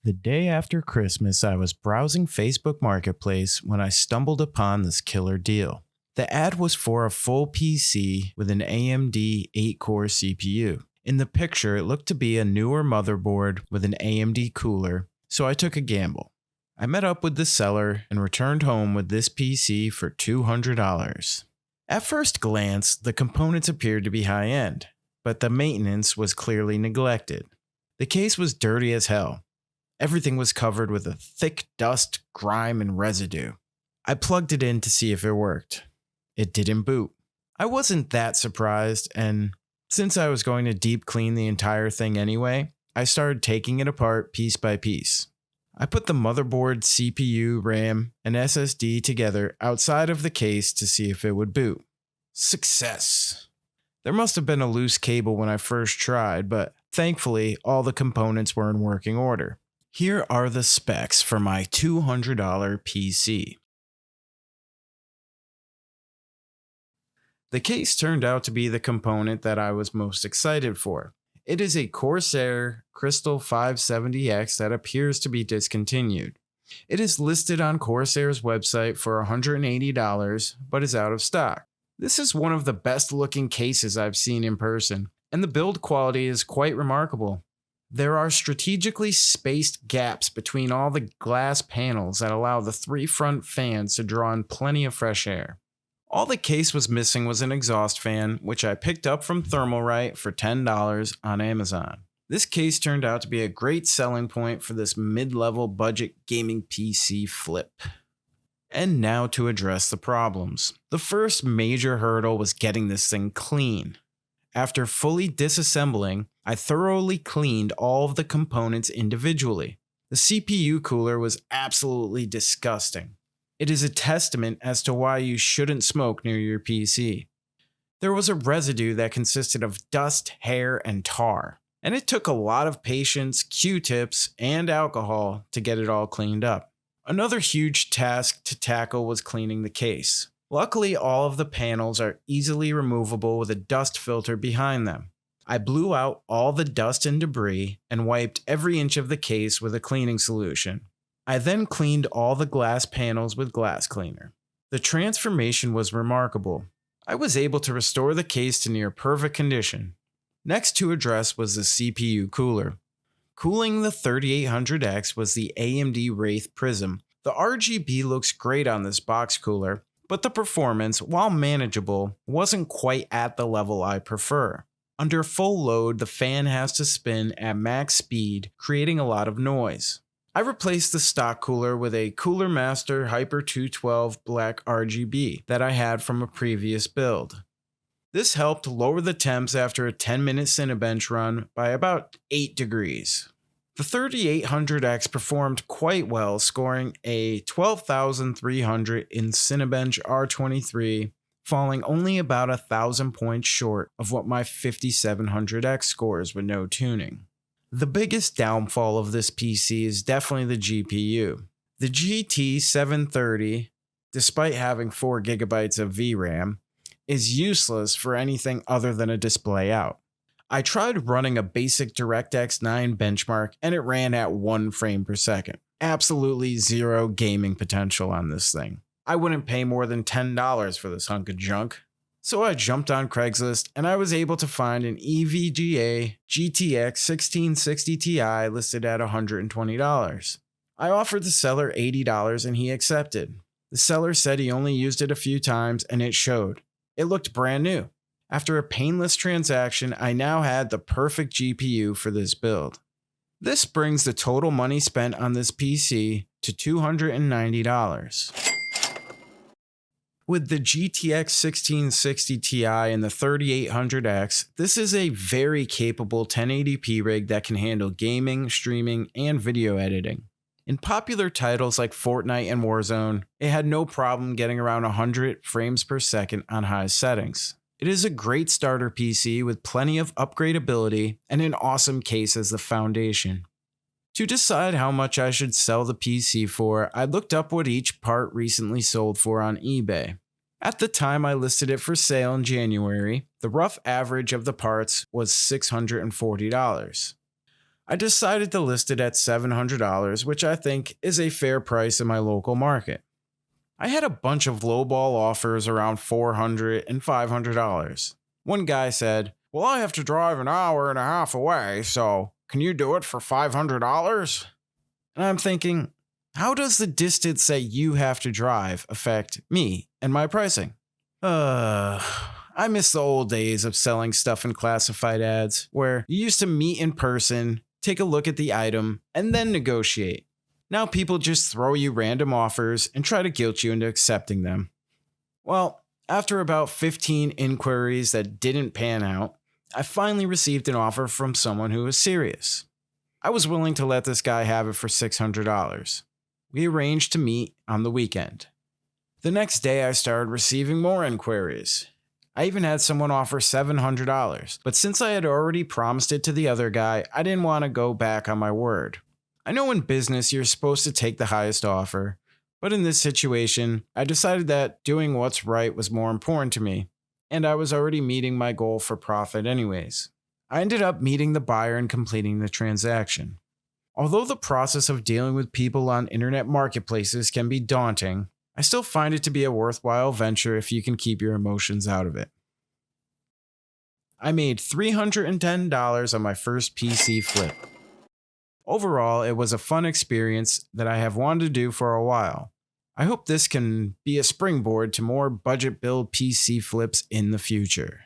The day after Christmas, I was browsing Facebook Marketplace when I stumbled upon this killer deal. The ad was for a full PC with an AMD 8-core CPU. In the picture, it looked to be a newer motherboard with an AMD cooler, so I took a gamble. I met up with the seller and returned home with this PC for $200. At first glance, the components appeared to be high-end, but the maintenance was clearly neglected. The case was dirty as hell. Everything was covered with a thick dust, grime, and residue. I plugged it in to see if it worked. It didn't boot. I wasn't that surprised, and since I was going to deep clean the entire thing anyway, I started taking it apart piece by piece. I put the motherboard, CPU, RAM, and SSD together outside of the case to see if it would boot. Success! There must have been a loose cable when I first tried, but thankfully all the components were in working order. Here are the specs for my $200 PC. The case turned out to be the component that I was most excited for. It is a Corsair Crystal 570X that appears to be discontinued. It is listed on Corsair's website for $180, but is out of stock. This is one of the best looking cases I've seen in person, and the build quality is quite remarkable. There are strategically spaced gaps between all the glass panels that allow the 3 front fans to draw in plenty of fresh air. All the case was missing was an exhaust fan, which I picked up from Thermalright for $10 on Amazon. This case turned out to be a great selling point for this mid-level budget gaming PC flip. And now to address the problems. The first major hurdle was getting this thing clean. After fully disassembling, I thoroughly cleaned all of the components individually. The CPU cooler was absolutely disgusting. It is a testament as to why you shouldn't smoke near your PC. There was a residue that consisted of dust, hair, and tar, and it took a lot of patience, Q-tips, and alcohol to get it all cleaned up. Another huge task to tackle was cleaning the case. Luckily, all of the panels are easily removable with a dust filter behind them. I blew out all the dust and debris and wiped every inch of the case with a cleaning solution. I then cleaned all the glass panels with glass cleaner. The transformation was remarkable. I was able to restore the case to near perfect condition. Next to address was the CPU cooler. Cooling the 3800X was the AMD Wraith Prism. The RGB looks great on this box cooler, but the performance, while manageable, wasn't quite at the level I prefer. Under full load, the fan has to spin at max speed, creating a lot of noise. I replaced the stock cooler with a Cooler Master Hyper 212 Black RGB that I had from a previous build. This helped lower the temps after a 10-minute Cinebench run by about 8 degrees. The 3800X performed quite well, scoring a 12,300 in Cinebench R23, falling only about 1,000 points short of what my 5700X scores with no tuning. The biggest downfall of this PC is definitely the GPU. The GT 730, despite having 4GB of VRAM, is useless for anything other than a display out. I tried running a basic DirectX 9 benchmark and it ran at 1 frame per second. Absolutely zero gaming potential on this thing. I wouldn't pay more than $10 for this hunk of junk. So I jumped on Craigslist and I was able to find an EVGA GTX 1660 Ti listed at $120. I offered the seller $80 and he accepted. The seller said he only used it a few times and it showed. It looked brand new. After a painless transaction, I now had the perfect GPU for this build. This brings the total money spent on this PC to $290. With the GTX 1660 Ti and the 3800X, this is a very capable 1080p rig that can handle gaming, streaming, and video editing. In popular titles like Fortnite and Warzone, it had no problem getting around 100 frames per second on high settings. It is a great starter PC with plenty of upgradability and an awesome case as the foundation. To decide how much I should sell the PC for, I looked up what each part recently sold for on eBay. At the time I listed it for sale in January, the rough average of the parts was $640. I decided to list it at $700, which I think is a fair price in my local market. I had a bunch of lowball offers around $400 and $500. One guy said, "Well, I have to drive an hour and a half away, so can you do it for $500?" And I'm thinking, how does the distance that you have to drive affect me and my pricing? I miss the old days of selling stuff in classified ads, where you used to meet in person, take a look at the item, and then negotiate. Now people just throw you random offers and try to guilt you into accepting them. Well, after about 15 inquiries that didn't pan out, I finally received an offer from someone who was serious. I was willing to let this guy have it for $600. We arranged to meet on the weekend. The next day, I started receiving more inquiries. I even had someone offer $700, but since I had already promised it to the other guy, I didn't want to go back on my word. I know in business you're supposed to take the highest offer, but in this situation, I decided that doing what's right was more important to me, and I was already meeting my goal for profit anyways. I ended up meeting the buyer and completing the transaction. Although the process of dealing with people on internet marketplaces can be daunting, I still find it to be a worthwhile venture if you can keep your emotions out of it. I made $310 on my first PC flip. Overall, it was a fun experience that I have wanted to do for a while. I hope this can be a springboard to more budget build PC flips in the future.